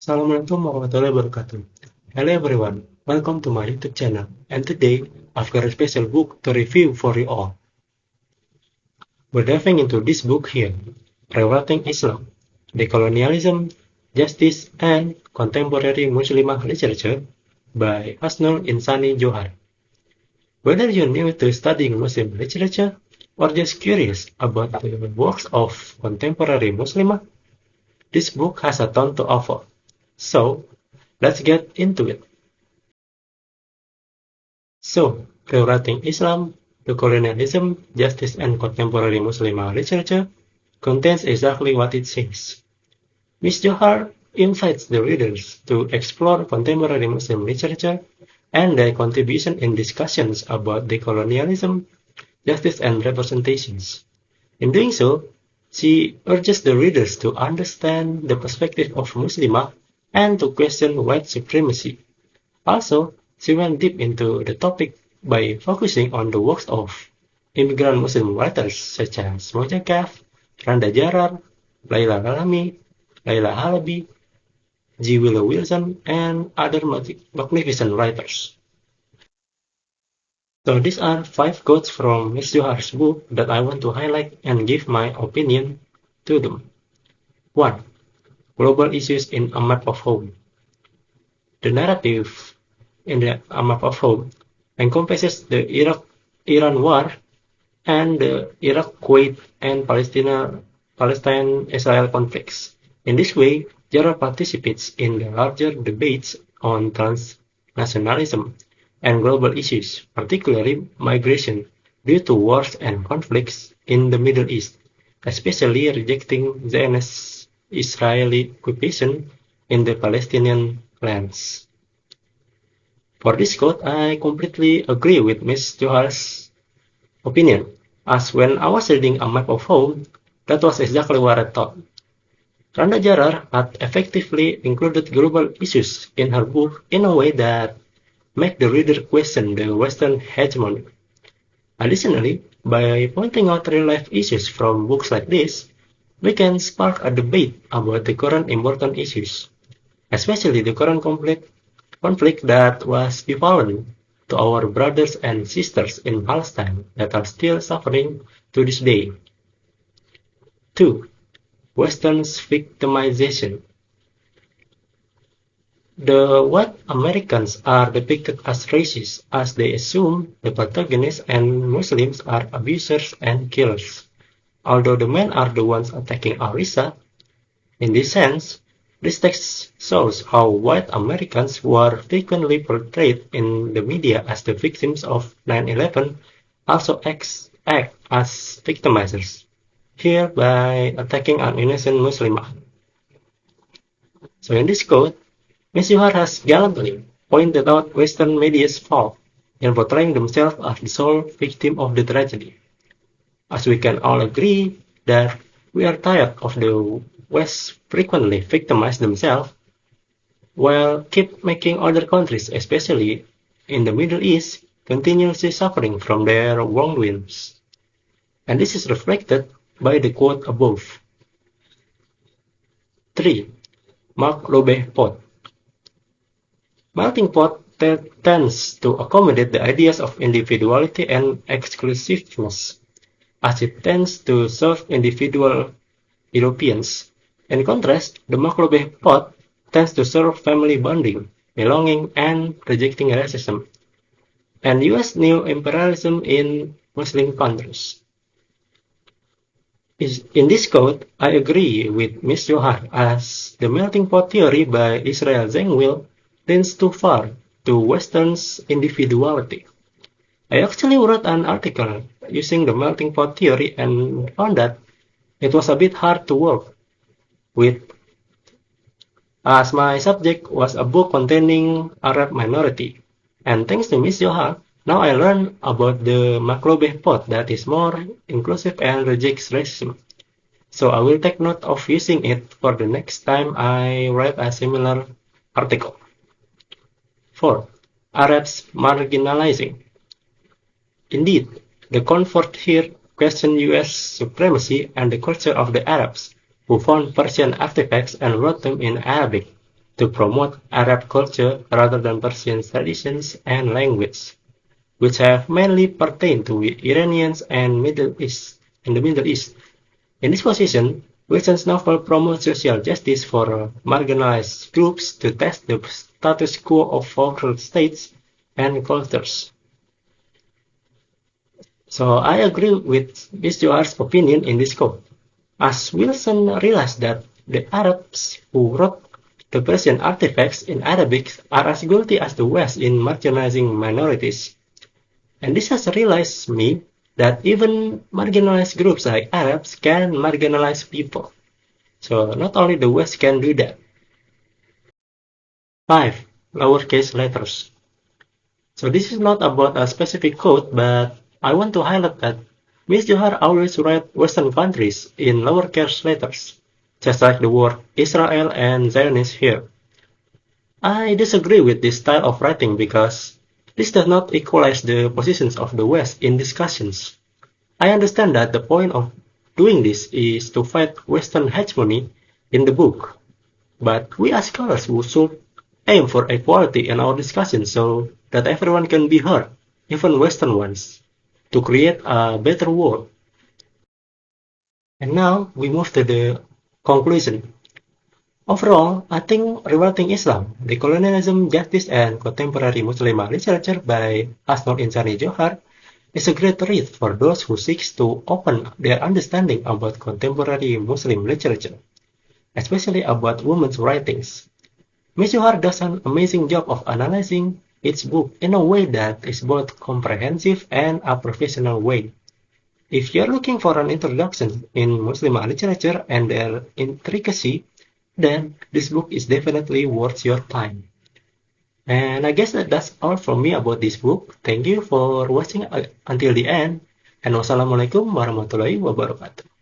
Assalamualaikum warahmatullahi wabarakatuh. Hello everyone, welcome to my YouTube channel. And today, I've got a special book to review for you all. We're diving into this book here, Rewriting Islam, Decolonialism, Justice, and Contemporary Muslimah Literature by Hasnul Insani Johar. Whether you're new to studying Muslim literature or just curious about the works of contemporary Muslimah, this book has a ton to offer. So, let's get into it. So, Rewriting Islam, Decolonialism, Justice and Contemporary Muslim Literature contains exactly what it says. Ms. Johar invites the readers to explore contemporary Muslim literature and their contribution in discussions about decolonialism, justice and representations. In doing so, she urges the readers to understand the perspective of Muslimah and to question white supremacy. Also, she went deep into the topic by focusing on the works of immigrant Muslim writers such as Moja Kaf, Randa Jarar, Laila Ralami, Laila Halabi, G. Willow Wilson, and other magnificent writers. So these are 5 quotes from Ms. Johar's book that I want to highlight and give my opinion to them. 1. Global issues in A Map of Home. The narrative in the A Map of Home encompasses the Iraq-Iran war and the Iraq, Kuwait, and Palestine-Israel conflicts. In this way, Jarrah participates in the larger debates on transnationalism and global issues, particularly migration, due to wars and conflicts in the Middle East, especially rejecting Zionist Israeli occupation in the Palestinian lands. For this quote, I completely agree with Ms. Johar's opinion, as when I was reading A Map of Home, that was exactly what I thought. Randa Jarar had effectively included global issues in her book in a way that make the reader question the Western hegemony. Additionally, by pointing out real-life issues from books like this, we can spark a debate about the current important issues, especially the current conflict that was equivalent to our brothers and sisters in Palestine that are still suffering to this day. 2. Western's victimization. The white Americans are depicted as racist as they assume the protagonists and Muslims are abusers and killers, although the men are the ones attacking Arisa. In this sense, this text shows how white Americans were frequently portrayed in the media as the victims of 9/11 also act as victimizers, here by attacking an innocent Muslim. So in this quote, Ms. Johar has gallantly pointed out Western media's fault in portraying themselves as the sole victim of the tragedy. As we can all agree that we are tired of the West frequently victimize themselves while keep making other countries, especially in the Middle East, continuously suffering from their wrongdoings. And this is reflected by the quote above. 3. Mark Lobe Pot. Melting pot tends to accommodate the ideas of individuality and exclusiveness, as it tends to serve individual Europeans. In contrast, the Macrobeh pot tends to serve family bonding, belonging, and rejecting racism, and US neo-imperialism in Muslim countries. In this quote, I agree with Ms. Johar as the melting pot theory by Israel Zangwill leans too far to Western's individuality. I actually wrote an article using the melting pot theory and found that it was a bit hard to work with, as my subject was a book containing Arab minority. And thanks to Ms. Johar, now I learned about the Macrobeh pot that is more inclusive and rejects racism. So I will take note of using it for the next time I write a similar article. 4. Arabs marginalizing. Indeed, the comfort here questioned US supremacy and the culture of the Arabs, who found Persian artifacts and wrote them in Arabic. to promote Arab culture rather than Persian traditions and language, which have mainly pertained to Iranians and the Middle East. In this position, Wilson's novel promotes social justice for marginalized groups to test the status quo of powerful states and cultures. So I agree with Miss Johar's opinion in this quote, as Wilson realized that the Arabs who wrote the Persian artifacts in Arabic are as guilty as the West in marginalizing minorities. And this has realized me that even marginalized groups like Arabs can marginalize people. So not only the West can do that. 5. Lowercase letters. So this is not about a specific quote, but I want to highlight that Miss Johar always write Western countries in lowercase letters, just like the word Israel and Zionist here. I disagree with this style of writing because this does not equalize the positions of the West in discussions. I understand that the point of doing this is to fight Western hegemony in the book, but we as scholars should aim for equality in our discussion so that everyone can be heard, even Western ones, to create a better world. And now we move to the conclusion. Overall, I think Revolting Islam, Decolonialism, Justice, and Contemporary Muslim Literature by Asnur Insani Johar is a great read for those who seek to open their understanding about contemporary Muslim literature, especially about women's writings. Ms. Johar does an amazing job of analyzing its book in a way that is both comprehensive and a professional way. If you're looking for an introduction in Muslim literature and their intricacy, then this book is definitely worth your time. And I guess that's all from me about this book. Thank you for watching until the end. And wassalamualaikum warahmatullahi wabarakatuh.